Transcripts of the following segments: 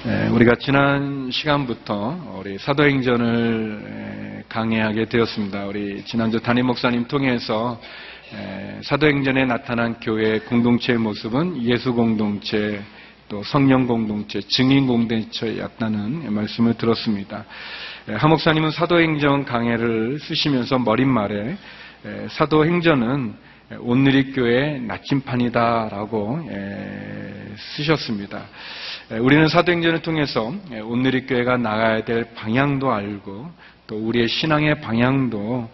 우리가 지난 시간부터 우리 사도행전을 강의하게 되었습니다. 우리 지난주 담임 목사님 통해서 사도행전에 나타난 교회 공동체의 모습은 예수 공동체, 또 성령 공동체, 증인 공동체였다는 말씀을 들었습니다. 하 목사님은 사도행전 강해를 쓰시면서 머릿말에 사도행전은 온누리교회의 나침판이다라고 쓰셨습니다. 우리는 사도행전을 통해서 온누리교회가 나가야 될 방향도 알고 또 우리의 신앙의 방향도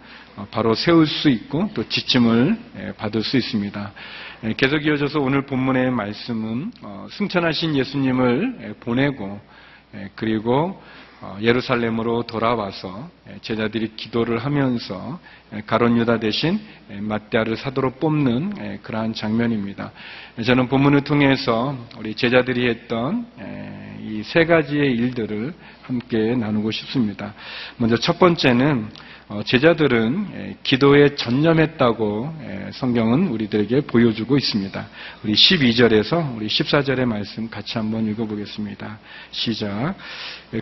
바로 세울 수 있고 또 지침을 받을 수 있습니다. 계속 이어져서 오늘 본문의 말씀은 승천하신 예수님을 보내고 그리고 예루살렘으로 돌아와서 제자들이 기도를 하면서 가룟 유다 대신 맏대아를 사도로 뽑는 그러한 장면입니다. 저는 본문을 통해서 우리 제자들이 했던 이 세 가지의 일들을 함께 나누고 싶습니다. 먼저 첫 번째는 제자들은 기도에 전념했다고 성경은 우리들에게 보여주고 있습니다. 우리 12절에서 우리 14절의 말씀 같이 한번 읽어보겠습니다. 시작.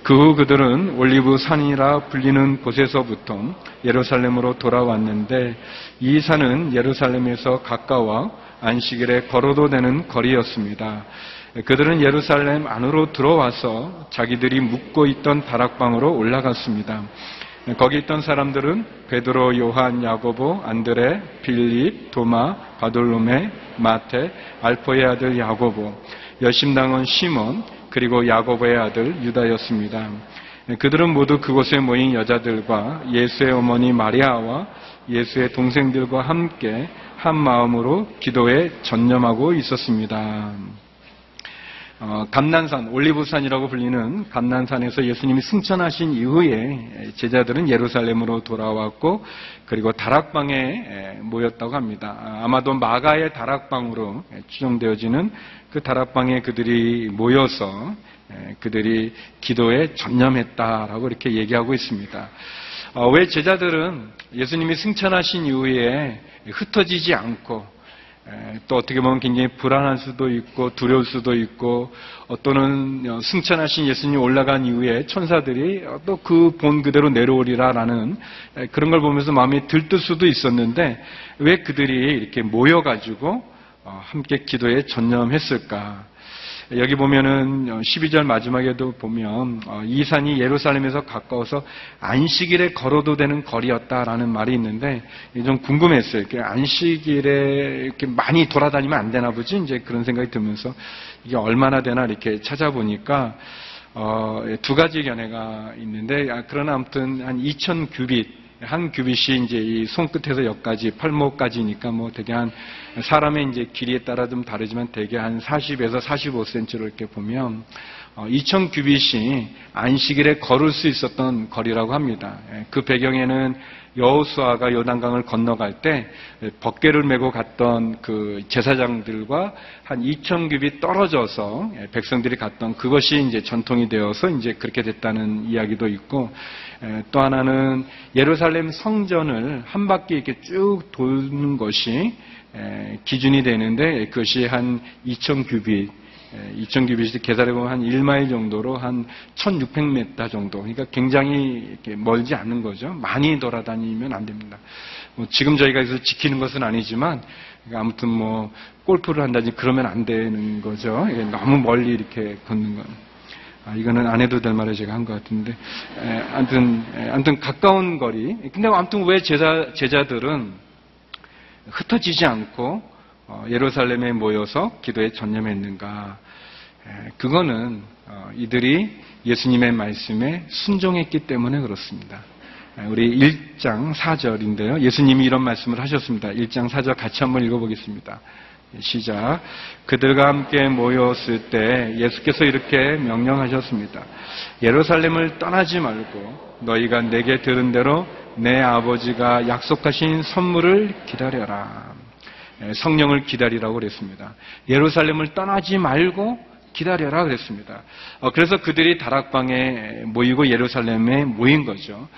그 후 그들은 올리브 산이라 불리는 곳에서부터 예루살렘으로 돌아왔는데 이 산은 예루살렘에서 가까워 안식일에 걸어도 되는 거리였습니다. 그들은 예루살렘 안으로 들어와서 자기들이 묵고 있던 다락방으로 올라갔습니다. 거기 있던 사람들은 베드로, 요한, 야고보, 안드레, 빌립, 도마, 바돌로메, 마테, 알포의 아들 야고보, 열심당원 시몬, 그리고 야고보의 아들 유다였습니다. 그들은 모두 그곳에 모인 여자들과 예수의 어머니 마리아와 예수의 동생들과 함께 한 마음으로 기도에 전념하고 있었습니다. 감난산, 올리브산이라고 불리는 감난산에서 예수님이 승천하신 이후에 제자들은 예루살렘으로 돌아왔고 그리고 다락방에 모였다고 합니다. 아마도 마가의 다락방으로 추정되어지는 그 다락방에 그들이 모여서 그들이 기도에 전념했다라고 이렇게 얘기하고 있습니다. 왜 제자들은 예수님이 승천하신 이후에 흩어지지 않고 또 어떻게 보면 굉장히 불안할 수도 있고 두려울 수도 있고 또는 승천하신 예수님 올라간 이후에 천사들이 또 그 본 그대로 내려오리라라는 그런 걸 보면서 마음이 들뜰 수도 있었는데 왜 그들이 이렇게 모여가지고 함께 기도에 전념했을까? 여기 보면은 12절 마지막에도 보면 이 산이 예루살렘에서 가까워서 안식일에 걸어도 되는 거리였다라는 말이 있는데 좀 궁금했어요. 안식일에 이렇게 많이 돌아다니면 안 되나 보지? 이제 그런 생각이 들면서 이게 얼마나 되나 이렇게 찾아보니까 두 가지 견해가 있는데 그러나 아무튼 한 2,000규빗 한 규빗이 이제 이 손끝에서 여기까지 팔목까지니까 뭐 되게 한 사람의 이제 길이에 따라 좀 다르지만 되게 한 40에서 45cm로 이렇게 보면 2,000규빗이 안식일에 걸을 수 있었던 거리라고 합니다. 그 배경에는 여호수아가 요단강을 건너갈 때 벗개를 메고 갔던 그 제사장들과 한 2,000규빗 떨어져서 백성들이 갔던 그것이 이제 전통이 되어서 이제 그렇게 됐다는 이야기도 있고 또 하나는 예루살렘 성전을 한 바퀴 이렇게 쭉 도는 것이 기준이 되는데 그것이 한 2,000규빗 2,000규빗이 계산해보면 한 1마일 정도로 한 1,600m 정도. 그러니까 굉장히 이렇게 멀지 않는 거죠. 많이 돌아다니면 안 됩니다. 지금 저희가 여기서 지키는 것은 아니지만, 그러니까 아무튼 골프를 한다든지 그러면 안 되는 거죠. 너무 멀리 이렇게 걷는 건. 이거는 안 해도 될 말을 제가 한 것 같은데. 아무튼 가까운 거리. 근데 아무튼 왜 제자들은 흩어지지 않고 예루살렘에 모여서 기도에 전념했는가? 그거는 이들이 예수님의 말씀에 순종했기 때문에 그렇습니다. 우리 1장 4절인데요. 예수님이 이런 말씀을 하셨습니다. 1장 4절 같이 한번 읽어보겠습니다. 시작. 그들과 함께 모였을 때 예수께서 이렇게 명령하셨습니다. 예루살렘을 떠나지 말고 너희가 내게 들은 대로 내 아버지가 약속하신 선물을 기다려라. 성령을 기다리라고 그랬습니다. 예루살렘을 떠나지 말고 기다려라 그랬습니다. 그래서 그들이 다락방에 모이고 예루살렘에 모인 거죠.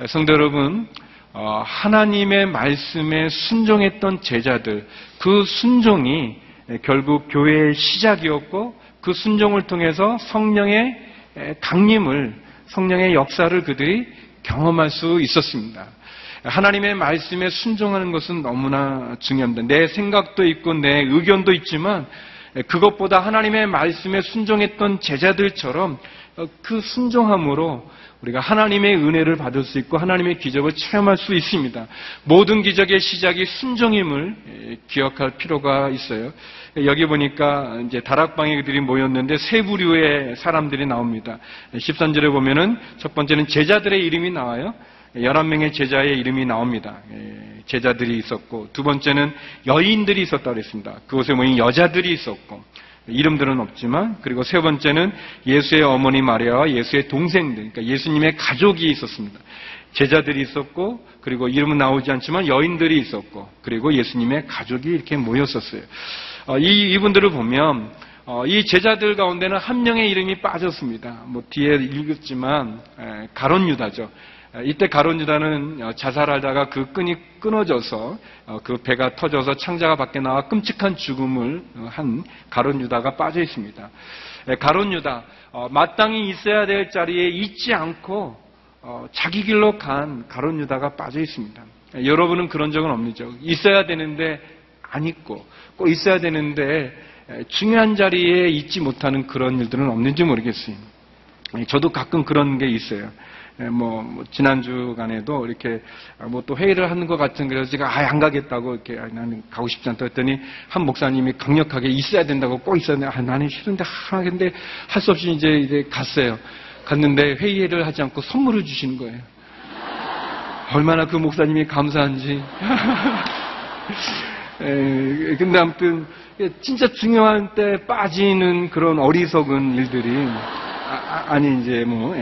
성도 여러분, 하나님의 말씀에 순종했던 제자들, 그 순종이 결국 교회의 시작이었고 그 순종을 통해서 성령의 강림을, 성령의 역사를 그들이 경험할 수 있었습니다. 하나님의 말씀에 순종하는 것은 너무나 중요합니다. 내 생각도 있고 내 의견도 있지만 그것보다 하나님의 말씀에 순종했던 제자들처럼 그 순종함으로 우리가 하나님의 은혜를 받을 수 있고 하나님의 기적을 체험할 수 있습니다. 모든 기적의 시작이 순종임을 기억할 필요가 있어요. 여기 보니까 이제 다락방에 그들이 모였는데 세 부류의 사람들이 나옵니다. 13절에 보면은 첫 번째는 제자들의 이름이 나와요. 11명의 제자의 이름이 나옵니다. 제자들이 있었고, 두 번째는 여인들이 있었다고 그랬습니다. 그곳에 모인 여자들이 있었고, 이름들은 없지만, 그리고 세 번째는 예수의 어머니 마리아와 예수의 동생들, 그러니까 예수님의 가족이 있었습니다. 제자들이 있었고, 그리고 이름은 나오지 않지만 여인들이 있었고, 그리고 예수님의 가족이 이렇게 모였었어요. 이분들을 보면 이 제자들 가운데는 한 명의 이름이 빠졌습니다. 뭐 뒤에 읽었지만 가룟 유다죠. 이때 가룟 유다는 자살하다가 그 끈이 끊어져서 그 배가 터져서 창자가 밖에 나와 끔찍한 죽음을 한 가룟 유다가 빠져 있습니다. 가룟 유다, 마땅히 있어야 될 자리에 있지 않고 자기 길로 간 가룟 유다가 빠져 있습니다. 여러분은 그런 적은 없죠? 있어야 되는데 안 있고 꼭 있어야 되는데 중요한 자리에 있지 못하는 그런 일들은 없는지 모르겠어요. 저도 가끔 그런 게 있어요. 뭐 지난주간에도 이렇게 뭐 또 회의를 하는 것 같은, 그래서 제가 안 가겠다고 이렇게 나는 가고 싶지 않다 했더니 한 목사님이 강력하게 있어야 된다고 꼭 있어야 된다. 나는 싫은데 하는데 할 수 없이 이제 갔어요. 갔는데 회의를 하지 않고 선물을 주시는 거예요. 얼마나 그 목사님이 감사한지. 근데 아무튼 진짜 중요한 때 빠지는 그런 어리석은 일들이 아니 이제 뭐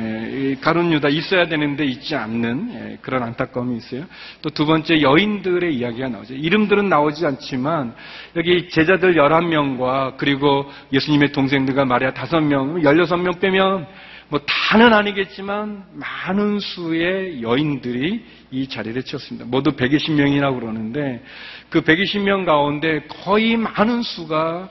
가룟 유다 있어야 되는데 있지 않는 그런 안타까움이 있어요. 또 두 번째 여인들의 이야기가 나오죠. 이름들은 나오지 않지만 여기 제자들 11명과 그리고 예수님의 동생들과 마리아 5명, 16명 빼면 뭐 다는 아니겠지만 많은 수의 여인들이 이 자리를 채웠습니다. 모두 120명이라고 그러는데 그 120명 가운데 거의 많은 수가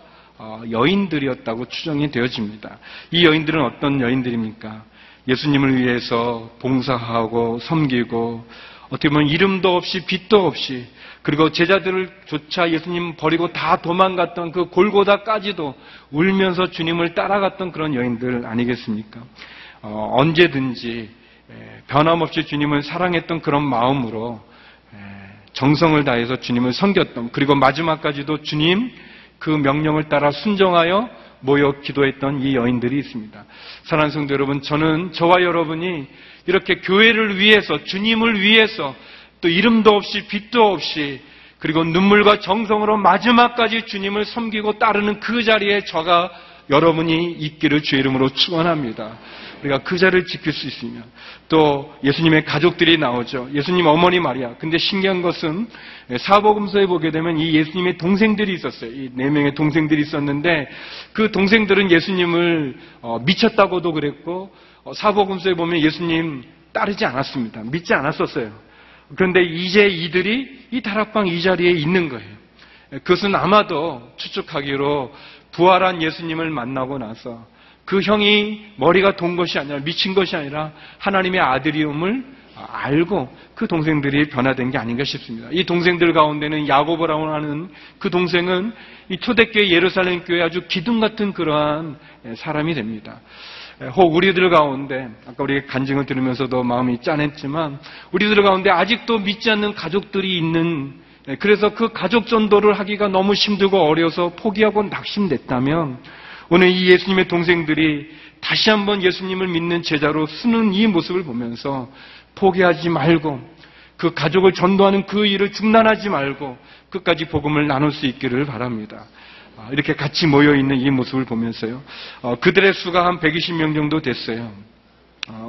여인들이었다고 추정이 되어집니다. 이 여인들은 어떤 여인들입니까? 예수님을 위해서 봉사하고 섬기고 어떻게 보면 이름도 없이 빛도 없이, 그리고 제자들을 조차 예수님 버리고 다 도망갔던 그 골고다까지도 울면서 주님을 따라갔던 그런 여인들 아니겠습니까? 언제든지 변함없이 주님을 사랑했던 그런 마음으로 정성을 다해서 주님을 섬겼던, 그리고 마지막까지도 주님 그 명령을 따라 순종하여 모여 기도했던 이 여인들이 있습니다. 사랑하는 성도 여러분, 저와 여러분이 이렇게 교회를 위해서, 주님을 위해서, 또 이름도 없이 빛도 없이, 그리고 눈물과 정성으로 마지막까지 주님을 섬기고 따르는 그 자리에 저가 여러분이 있기를 주의 이름으로 축원합니다. 우리가 그 자리를 지킬 수 있으면. 또 예수님의 가족들이 나오죠. 예수님 어머니 마리아. 근데 신기한 것은 사복음서에 보게 되면 이 예수님의 동생들이 있었어요. 이 4명의 동생들이 있었는데 그 동생들은 예수님을 미쳤다고도 그랬고, 사복음서에 보면 예수님 따르지 않았습니다. 믿지 않았었어요. 그런데 이제 이들이 이 다락방 이 자리에 있는 거예요. 그것은 아마도 추측하기로 부활한 예수님을 만나고 나서 그 형이 머리가 돈 것이 아니라, 미친 것이 아니라 하나님의 아들이음을 알고 그 동생들이 변화된 게 아닌가 싶습니다. 이 동생들 가운데는 야고보라고 하는 그 동생은 이 초대교회 예루살렘 교회 아주 기둥 같은 그러한 사람이 됩니다. 혹 우리들 가운데, 아까 우리 간증을 들으면서도 마음이 짠했지만, 우리들 가운데 아직도 믿지 않는 가족들이 있는, 그래서 그 가족 전도를 하기가 너무 힘들고 어려서 포기하고 낙심됐다면, 오늘 이 예수님의 동생들이 다시 한번 예수님을 믿는 제자로 쓰는 이 모습을 보면서 포기하지 말고, 그 가족을 전도하는 그 일을 중단하지 말고 끝까지 복음을 나눌 수 있기를 바랍니다. 이렇게 같이 모여있는 이 모습을 보면서요, 그들의 수가 한 120명 정도 됐어요.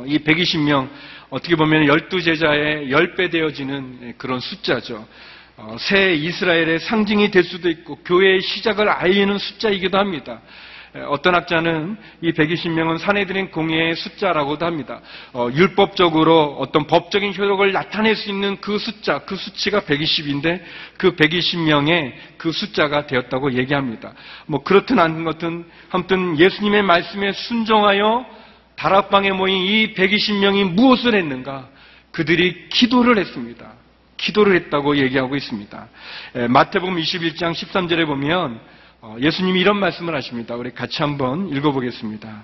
이 120명, 어떻게 보면 12제자의 10배 되어지는 그런 숫자죠. 새 이스라엘의 상징이 될 수도 있고 교회의 시작을 알리는 숫자이기도 합니다. 어떤 학자는 이 120명은 산헤드린 공회의 숫자라고도 합니다. 율법적으로 어떤 법적인 효력을 나타낼 수 있는 그 숫자, 그 수치가 120인데 그 120명의 그 숫자가 되었다고 얘기합니다. 뭐 그렇든 안 그렇든 아무튼 예수님의 말씀에 순종하여 다락방에 모인 이 120명이 무엇을 했는가? 그들이 기도를 했습니다. 기도를 했다고 얘기하고 있습니다. 마태복음 21장 13절에 보면 예수님이 이런 말씀을 하십니다. 우리 같이 한번 읽어보겠습니다.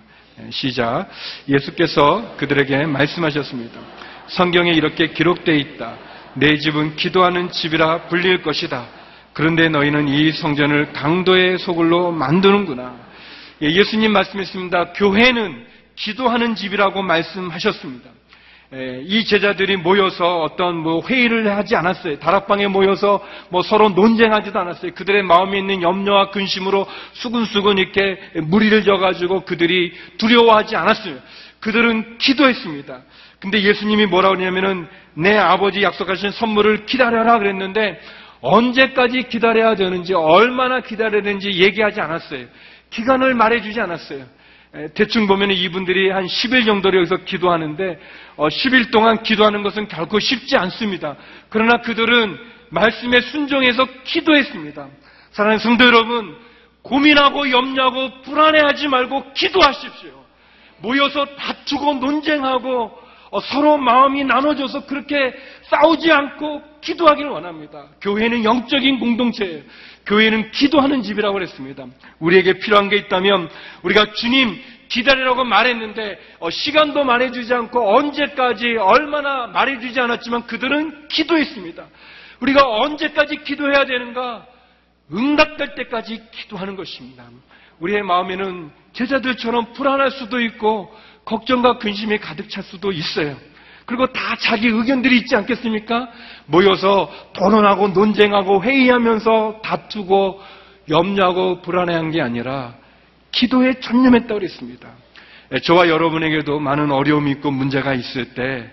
시작. 예수께서 그들에게 말씀하셨습니다. 성경에 이렇게 기록되어 있다. 내 집은 기도하는 집이라 불릴 것이다. 그런데 너희는 이 성전을 강도의 소굴로 만드는구나. 예수님 말씀했습니다. 교회는 기도하는 집이라고 말씀하셨습니다. 이 제자들이 모여서 어떤 회의를 하지 않았어요. 다락방에 모여서 서로 논쟁하지도 않았어요. 그들의 마음에 있는 염려와 근심으로 수근수근 이렇게 무리를 져가지고 그들이 두려워하지 않았어요. 그들은 기도했습니다. 근데 예수님이 뭐라고 그러냐면은 내 아버지 약속하신 선물을 기다려라 그랬는데 언제까지 기다려야 되는지 얼마나 기다려야 되는지 얘기하지 않았어요. 기간을 말해주지 않았어요. 대충 보면 이분들이 한 10일 정도를 여기서 기도하는데 10일 동안 기도하는 것은 결코 쉽지 않습니다. 그러나 그들은 말씀에 순종해서 기도했습니다. 사랑하는 성도 여러분, 고민하고 염려하고 불안해하지 말고 기도하십시오. 모여서 다투고 논쟁하고 서로 마음이 나눠져서 그렇게 싸우지 않고 기도하기를 원합니다. 교회는 영적인 공동체예요. 교회는 기도하는 집이라고 그랬습니다. 우리에게 필요한 게 있다면 우리가 주님 기다리라고 말했는데 시간도 말해주지 않고 언제까지 얼마나 말해주지 않았지만 그들은 기도했습니다. 우리가 언제까지 기도해야 되는가? 응답될 때까지 기도하는 것입니다. 우리의 마음에는 제자들처럼 불안할 수도 있고 걱정과 근심이 가득 찰 수도 있어요. 그리고 다 자기 의견들이 있지 않겠습니까? 모여서 토론하고 논쟁하고 회의하면서 다투고 염려하고 불안해한 게 아니라 기도에 전념했다고 그랬습니다. 저와 여러분에게도 많은 어려움이 있고 문제가 있을 때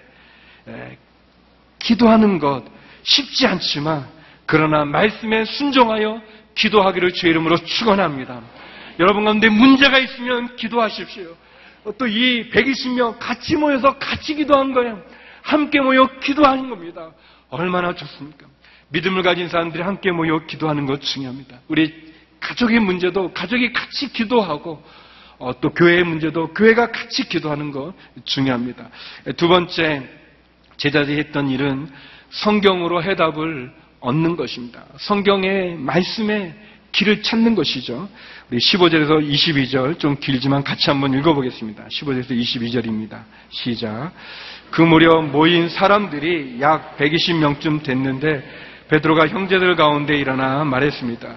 기도하는 것 쉽지 않지만 그러나 말씀에 순종하여 기도하기를 주의 이름으로 축원합니다. 여러분 가운데 문제가 있으면 기도하십시오. 또 이 120명 같이 모여서 같이 기도한 거예요. 함께 모여 기도하는 겁니다. 얼마나 좋습니까? 믿음을 가진 사람들이 함께 모여 기도하는 것 중요합니다. 우리 가족의 문제도 가족이 같이 기도하고 또 교회의 문제도 교회가 같이 기도하는 것 중요합니다. 두 번째, 제자들이 했던 일은 성경으로 해답을 얻는 것입니다. 성경의 말씀에 길을 찾는 것이죠. 우리 15절에서 22절 좀 길지만 같이 한번 읽어보겠습니다. 15절에서 22절입니다. 시작. 그 무렵 모인 사람들이 약 120명쯤 됐는데 베드로가 형제들 가운데 일어나 말했습니다.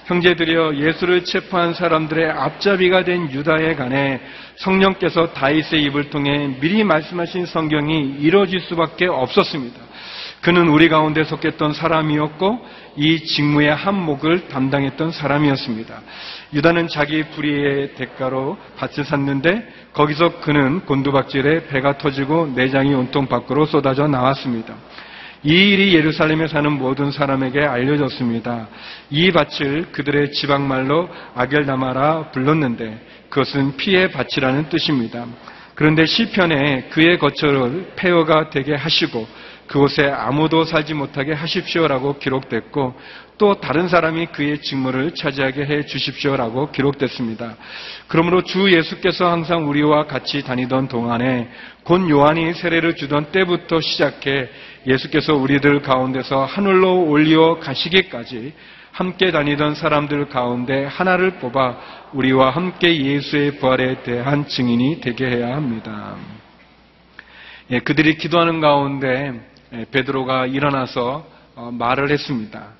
형제들이여, 예수를 체포한 사람들의 앞잡이가 된 유다에 관해 성령께서 다윗의 입을 통해 미리 말씀하신 성경이 이루어질 수밖에 없었습니다. 그는 우리 가운데 속했던 사람이었고 이 직무의 한몫을 담당했던 사람이었습니다. 유다는 자기 불의의 대가로 밭을 샀는데 거기서 그는 곤두박질에 배가 터지고 내장이 온통 밖으로 쏟아져 나왔습니다. 이 일이 예루살렘에 사는 모든 사람에게 알려졌습니다. 이 밭을 그들의 지방말로 아겔다마라 불렀는데 그것은 피의 밭이라는 뜻입니다. 그런데 시편에 그의 거처를 폐허가 되게 하시고 그곳에 아무도 살지 못하게 하십시오라고 기록됐고 또 다른 사람이 그의 직무를 차지하게 해 주십시오라고 기록됐습니다. 그러므로 주 예수께서 항상 우리와 같이 다니던 동안에 곧 요한이 세례를 주던 때부터 시작해 예수께서 우리들 가운데서 하늘로 올리어 가시기까지 함께 다니던 사람들 가운데 하나를 뽑아 우리와 함께 예수의 부활에 대한 증인이 되게 해야 합니다. 그들이 기도하는 가운데 베드로가 일어나서 말을 했습니다.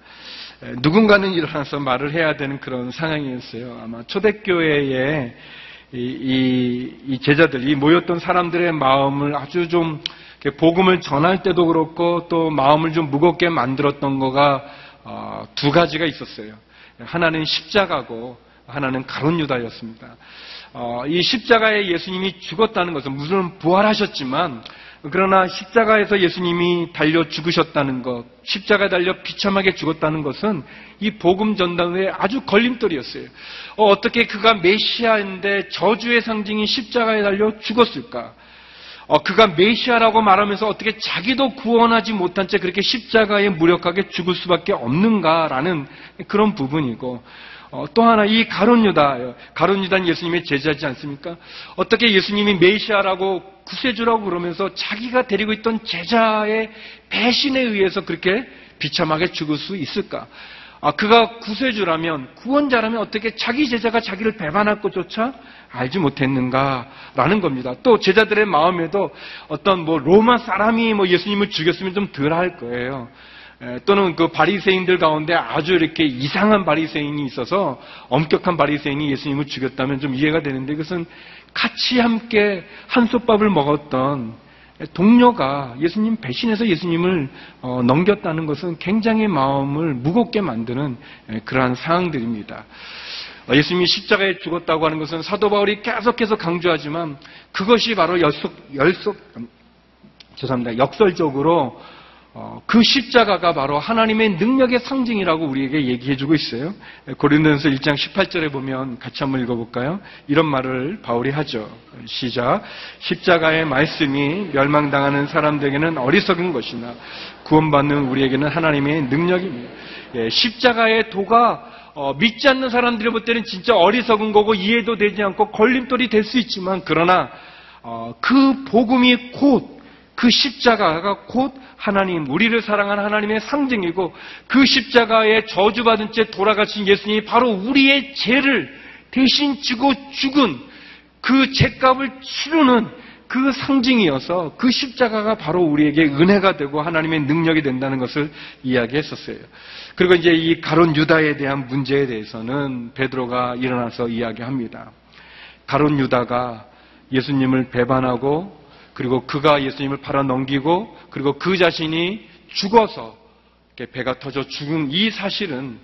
누군가는 일어나서 말을 해야 되는 그런 상황이었어요. 아마 초대교회에 이 제자들이 모였던 사람들의 마음을 아주 좀 복음을 전할 때도 그렇고 또 마음을 좀 무겁게 만들었던 거가 두 가지가 있었어요. 하나는 십자가고 하나는 가룟 유다였습니다. 이 십자가에 예수님이 죽었다는 것은 물론 부활하셨지만 그러나 십자가에서 예수님이 달려 죽으셨다는 것, 십자가에 달려 비참하게 죽었다는 것은 이 복음 전달의 아주 걸림돌이었어요. 어떻게 그가 메시아인데 저주의 상징인 십자가에 달려 죽었을까? 그가 메시아라고 말하면서 어떻게 자기도 구원하지 못한 채 그렇게 십자가에 무력하게 죽을 수밖에 없는가라는 그런 부분이고, 또 하나 이 가룟 유다는 예수님의 제자지 않습니까? 어떻게 예수님이 메시아라고 구세주라고 그러면서 자기가 데리고 있던 제자의 배신에 의해서 그렇게 비참하게 죽을 수 있을까? 그가 구세주라면, 구원자라면 어떻게 자기 제자가 자기를 배반할 것조차 알지 못했는가라는 겁니다. 또 제자들의 마음에도 어떤 로마 사람이 예수님을 죽였으면 좀 덜 할 거예요. 또는 그 바리새인들 가운데 아주 이렇게 이상한 바리새인이 있어서 엄격한 바리새인이 예수님을 죽였다면 좀 이해가 되는데, 그것은 같이 함께 한솥밥을 먹었던 동료가 예수님 배신해서 예수님을 넘겼다는 것은 굉장히 마음을 무겁게 만드는 그러한 상황들입니다. 예수님이 십자가에 죽었다고 하는 것은 사도 바울이 계속해서 강조하지만 그것이 바로 역설적으로 그 십자가가 바로 하나님의 능력의 상징이라고 우리에게 얘기해주고 있어요. 고린도전서 1장 18절에 보면 같이 한번 읽어볼까요? 이런 말을 바울이 하죠. 시작. 십자가의 말씀이 멸망당하는 사람들에게는 어리석은 것이나 구원받는 우리에게는 하나님의 능력입니다. 십자가의 도가 믿지 않는 사람들이 볼 때는 진짜 어리석은 거고 이해도 되지 않고 걸림돌이 될 수 있지만, 그러나 그 복음이 곧, 그 십자가가 곧 하나님, 우리를 사랑하는 하나님의 상징이고, 그 십자가에 저주받은 채 돌아가신 예수님이 바로 우리의 죄를 대신 지고 죽은 그 죄값을 치르는 그 상징이어서 그 십자가가 바로 우리에게 은혜가 되고 하나님의 능력이 된다는 것을 이야기했었어요. 그리고 이제 이 가룟 유다에 대한 문제에 대해서는 베드로가 일어나서 이야기합니다. 가룟 유다가 예수님을 배반하고, 그리고 그가 예수님을 팔아넘기고, 그리고 그 자신이 죽어서 배가 터져 죽은 이 사실은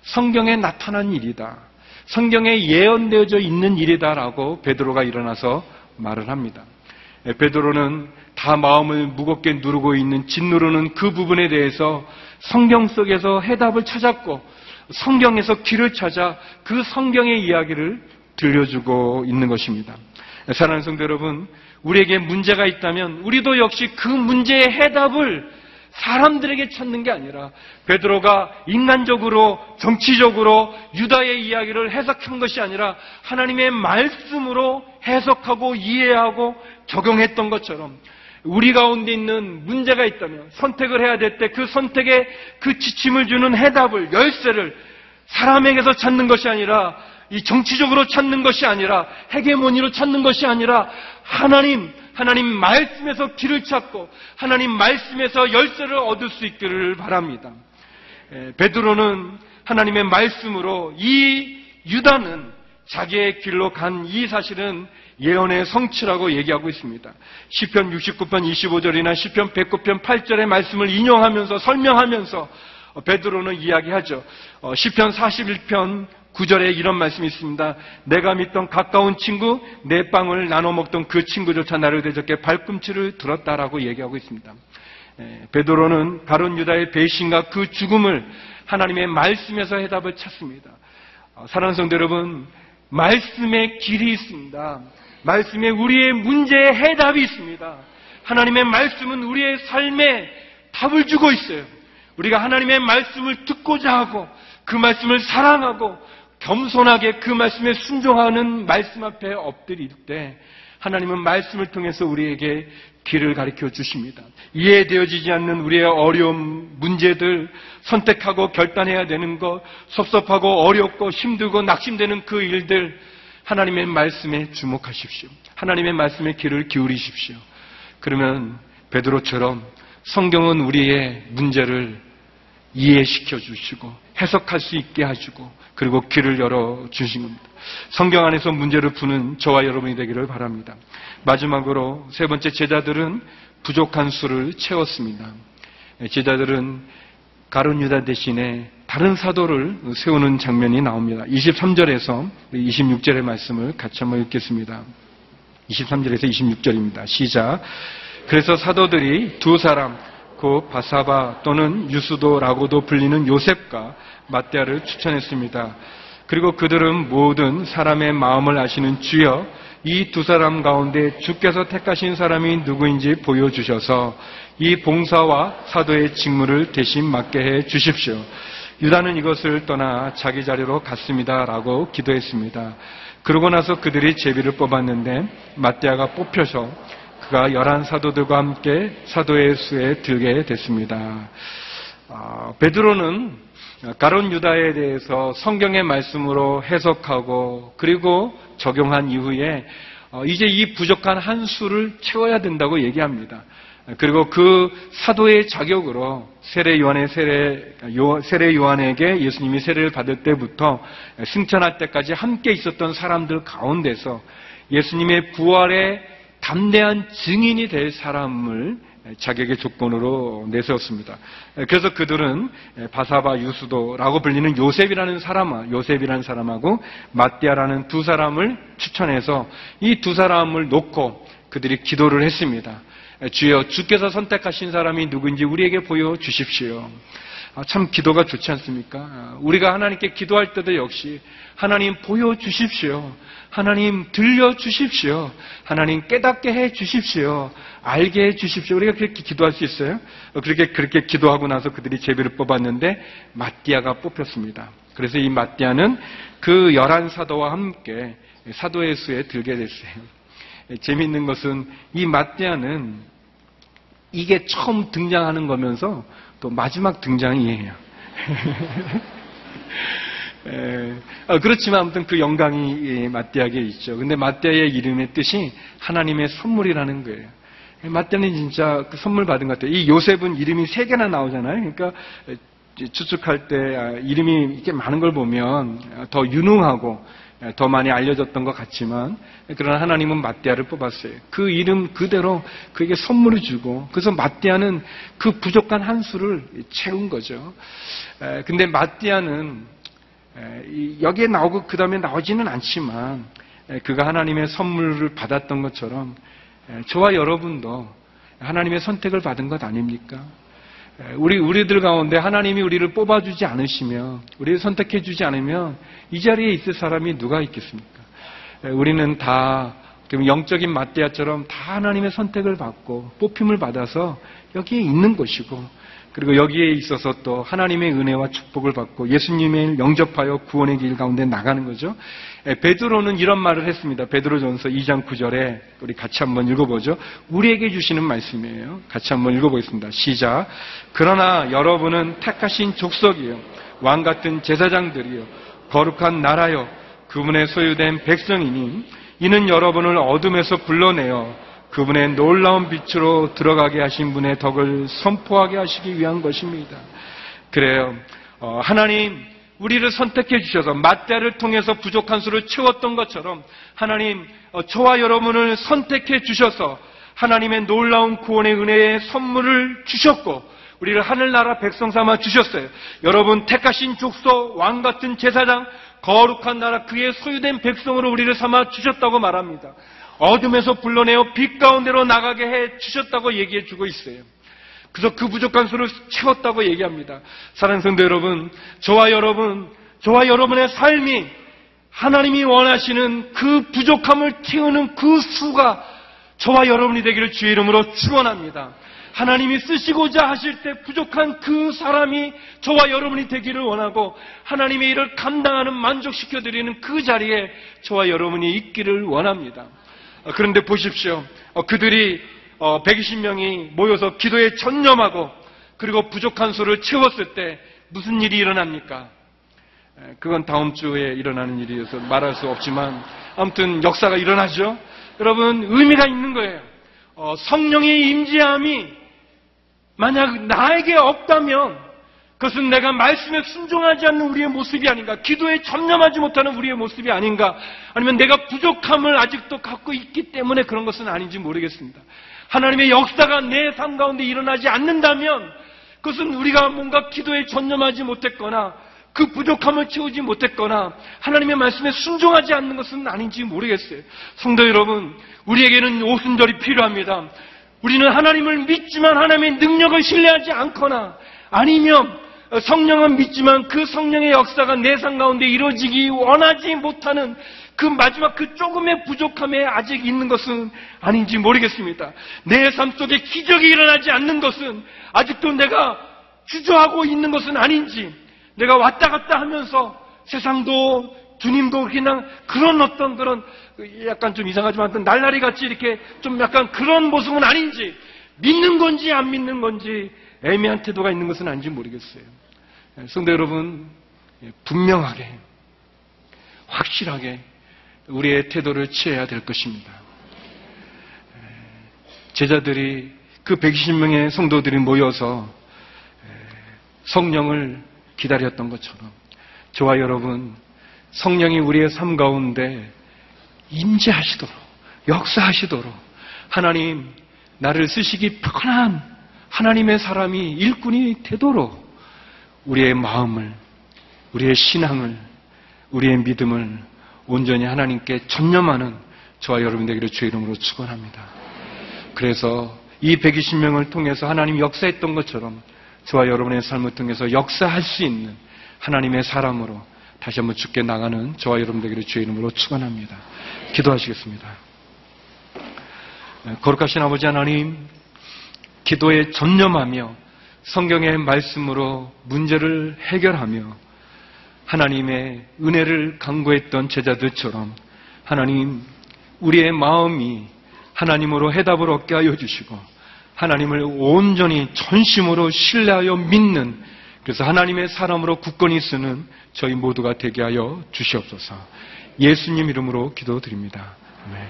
성경에 나타난 일이다, 성경에 예언되어져 있는 일이다라고 베드로가 일어나서 말을 합니다. 베드로는 다 마음을 무겁게 누르고 있는 짓누르는 그 부분에 대해서 성경 속에서 해답을 찾았고, 성경에서 길을 찾아 그 성경의 이야기를 들려주고 있는 것입니다. 사랑하는 성도 여러분, 우리에게 문제가 있다면 우리도 역시 그 문제의 해답을 사람들에게 찾는 게 아니라 베드로가 인간적으로, 정치적으로 유다의 이야기를 해석한 것이 아니라 하나님의 말씀으로 해석하고 이해하고 적용했던 것처럼, 우리 가운데 있는 문제가 있다면 선택을 해야 될 때 그 선택에 그 지침을 주는 해답을, 열쇠를 사람에게서 찾는 것이 아니라, 이 정치적으로 찾는 것이 아니라, 헤게모니로 찾는 것이 아니라 하나님 말씀에서 길을 찾고 하나님 말씀에서 열쇠를 얻을 수 있기를 바랍니다. 베드로는 하나님의 말씀으로, 이 유다는 자기의 길로 간 이 사실은 예언의 성취라고 얘기하고 있습니다. 시편 69편 25절이나 시편 109편 8절의 말씀을 인용하면서 설명하면서 베드로는 이야기하죠. 시편 41편 9절에 이런 말씀이 있습니다. 내가 믿던 가까운 친구, 내 빵을 나눠 먹던 그 친구조차 나를 대적해 발꿈치를 들었다라고 얘기하고 있습니다. 베드로는 가룟 유다의 배신과 그 죽음을 하나님의 말씀에서 해답을 찾습니다. 사랑하는 성도 여러분, 말씀의 길이 있습니다. 말씀에 우리의 문제의 해답이 있습니다. 하나님의 말씀은 우리의 삶에 답을 주고 있어요. 우리가 하나님의 말씀을 듣고자 하고 그 말씀을 사랑하고 겸손하게 그 말씀에 순종하는 말씀 앞에 엎드릴 때 하나님은 말씀을 통해서 우리에게 길을 가르쳐 주십니다. 이해되어지지 않는 우리의 어려움, 문제들, 선택하고 결단해야 되는 것, 섭섭하고 어렵고 힘들고 낙심되는 그 일들, 하나님의 말씀에 주목하십시오. 하나님의 말씀에 귀를 기울이십시오. 그러면 베드로처럼 성경은 우리의 문제를 이해시켜 주시고 해석할 수 있게 해주고 그리고 귀를 열어주신 겁니다. 성경 안에서 문제를 푸는 저와 여러분이 되기를 바랍니다. 마지막으로 세 번째, 제자들은 부족한 수를 채웠습니다. 제자들은 가룟 유다 대신에 다른 사도를 세우는 장면이 나옵니다. 23절에서 26절의 말씀을 같이 한번 읽겠습니다. 23절에서 26절입니다. 시작. 그래서 사도들이 두 사람, 그 바사바 또는 유스도라고도 불리는 요셉과 matthea를 추천했습니다. 그리고 그들은 모든 사람의 마음을 아시는 주여, 이 두 사람 가운데 주께서 택하신 사람이 누구인지 보여주셔서 이 봉사와 사도의 직무를 대신 맡게 해 주십시오. 유다는 이것을 떠나 자기 자리로 갔습니다라고 기도했습니다. 그러고 나서 그들이 제비를 뽑았는데 matthea가 뽑혀서 그가 11 사도들과 함께 사도의 수에 들게 됐습니다. 베드로는 가룟 유다에 대해서 성경의 말씀으로 해석하고 그리고 적용한 이후에 이제 이 부족한 한 수를 채워야 된다고 얘기합니다. 그리고 그 사도의 자격으로 세례 요한에게 예수님이 세례를 받을 때부터 승천할 때까지 함께 있었던 사람들 가운데서 예수님의 부활에 담대한 증인이 될 사람을 자격의 조건으로 내세웠습니다. 그래서 그들은 바사바 유스도라고 불리는 요셉이라는 사람하고 matthea라는 두 사람을 추천해서 이 두 사람을 놓고 그들이 기도를 했습니다. 주여, 주께서 선택하신 사람이 누구인지 우리에게 보여주십시오. 참 기도가 좋지 않습니까? 우리가 하나님께 기도할 때도 역시 하나님 보여주십시오. 하나님 들려주십시오. 하나님 깨닫게 해주십시오. 알게 해주십시오. 우리가 그렇게 기도할 수 있어요? 그렇게 기도하고 나서 그들이 제비를 뽑았는데 matthea가 뽑혔습니다. 그래서 이 matthea는 그 11 사도와 함께 사도의 수에 들게 됐어요. 재미있는 것은 이 matthea는 이게 처음 등장하는 거면서 또 마지막 등장이에요. 그렇지만 아무튼 그 영광이 matthea에게 있죠. 근데 matthea의 이름의 뜻이 하나님의 선물이라는 거예요. matthea는 진짜 그 선물 받은 것 같아요. 이 요셉은 이름이 3개나 나오잖아요. 그러니까 추측할 때 이름이 이렇게 많은 걸 보면 더 유능하고 더 많이 알려졌던 것 같지만, 그러나 하나님은 matthea를 뽑았어요. 그 이름 그대로 그에게 선물을 주고, 그래서 matthea는 그 부족한 한 수를 채운 거죠. 근데 matthea는 여기에 나오고 그 다음에 나오지는 않지만 그가 하나님의 선물을 받았던 것처럼 저와 여러분도 하나님의 선택을 받은 것 아닙니까? 우리들 가운데 하나님이 우리를 뽑아주지 않으시면, 우리를 선택해주지 않으면 이 자리에 있을 사람이 누가 있겠습니까? 우리는 다 영적인 matthea처럼 다 하나님의 선택을 받고 뽑힘을 받아서 여기에 있는 것이고, 그리고 여기에 있어서 또 하나님의 은혜와 축복을 받고 예수님을 영접하여 구원의 길 가운데 나가는 거죠. 베드로는 이런 말을 했습니다. 베드로전서 2장 9절에 우리 같이 한번 읽어보죠. 우리에게 주시는 말씀이에요. 같이 한번 읽어보겠습니다. 시작. 그러나 여러분은 택하신 족속이요, 왕같은 제사장들이요, 거룩한 나라요, 그분의 소유된 백성이니 이는 여러분을 어둠에서 불러내어 그분의 놀라운 빛으로 들어가게 하신 분의 덕을 선포하게 하시기 위한 것입니다. 그래요. 하나님 우리를 선택해 주셔서 matthea를 통해서 부족한 수를 채웠던 것처럼 하나님 저와 여러분을 선택해 주셔서 하나님의 놀라운 구원의 은혜의 선물을 주셨고 우리를 하늘나라 백성 삼아 주셨어요. 여러분 택하신 족속, 왕같은 제사장, 거룩한 나라, 그의 소유된 백성으로 우리를 삼아 주셨다고 말합니다. 어둠에서 불러내어 빛 가운데로 나가게 해 주셨다고 얘기해 주고 있어요. 그래서 그 부족한 수를 채웠다고 얘기합니다. 사랑하는 성도 여러분, 저와 여러분의 삶이 하나님이 원하시는 그 부족함을 채우는 그 수가 저와 여러분이 되기를 주의 이름으로 축원합니다. 하나님이 쓰시고자 하실 때 부족한 그 사람이 저와 여러분이 되기를 원하고, 하나님의 일을 감당하는, 만족시켜드리는 그 자리에 저와 여러분이 있기를 원합니다. 그런데 보십시오. 그들이 120명이 모여서 기도에 전념하고 그리고 부족한 수를 채웠을 때 무슨 일이 일어납니까? 그건 다음 주에 일어나는 일이어서 말할 수 없지만 아무튼 역사가 일어나죠. 여러분, 의미가 있는 거예요. 성령의 임재함이 만약 나에게 없다면 그것은 내가 말씀에 순종하지 않는 우리의 모습이 아닌가, 기도에 전념하지 못하는 우리의 모습이 아닌가, 아니면 내가 부족함을 아직도 갖고 있기 때문에 그런 것은 아닌지 모르겠습니다. 하나님의 역사가 내 삶 가운데 일어나지 않는다면 그것은 우리가 뭔가 기도에 전념하지 못했거나 그 부족함을 채우지 못했거나 하나님의 말씀에 순종하지 않는 것은 아닌지 모르겠어요. 성도 여러분, 우리에게는 오순절이 필요합니다. 우리는 하나님을 믿지만 하나님의 능력을 신뢰하지 않거나, 아니면 성령은 믿지만 그 성령의 역사가 내 삶 가운데 이루어지기 원하지 못하는 그 마지막 그 조금의 부족함에 아직 있는 것은 아닌지 모르겠습니다. 내 삶 속에 기적이 일어나지 않는 것은 아직도 내가 주저하고 있는 것은 아닌지, 내가 왔다 갔다 하면서 세상도 주님도 그냥 그런 어떤 그런 약간 좀 이상하지만 날라리 같이 이렇게 좀 약간 그런 모습은 아닌지, 믿는 건지 안 믿는 건지 애매한 태도가 있는 것은 아닌지 모르겠어요. 성도 여러분, 분명하게 확실하게 우리의 태도를 취해야 될 것입니다. 제자들이 그 120명의 성도들이 모여서 성령을 기다렸던 것처럼 저와 여러분, 성령이 우리의 삶 가운데 임재하시도록, 역사하시도록 하나님 나를 쓰시기 편한 하나님의 사람이, 일꾼이 되도록 우리의 마음을, 우리의 신앙을, 우리의 믿음을 온전히 하나님께 전념하는 저와 여러분 되기를 주의 이름으로 축원합니다. 그래서 이 120명을 통해서 하나님이 역사했던 것처럼 저와 여러분의 삶을 통해서 역사할 수 있는 하나님의 사람으로 다시 한번 주께 나가는 저와 여러분 되기를 주의 이름으로 축원합니다. 기도하시겠습니다. 거룩하신 아버지 하나님, 기도에 전념하며 성경의 말씀으로 문제를 해결하며 하나님의 은혜를 강구했던 제자들처럼 하나님, 우리의 마음이 하나님으로 해답을 얻게 하여 주시고 하나님을 온전히 전심으로 신뢰하여 믿는, 그래서 하나님의 사람으로 굳건히 쓰는 저희 모두가 되게 하여 주시옵소서. 예수님 이름으로 기도드립니다. 아멘.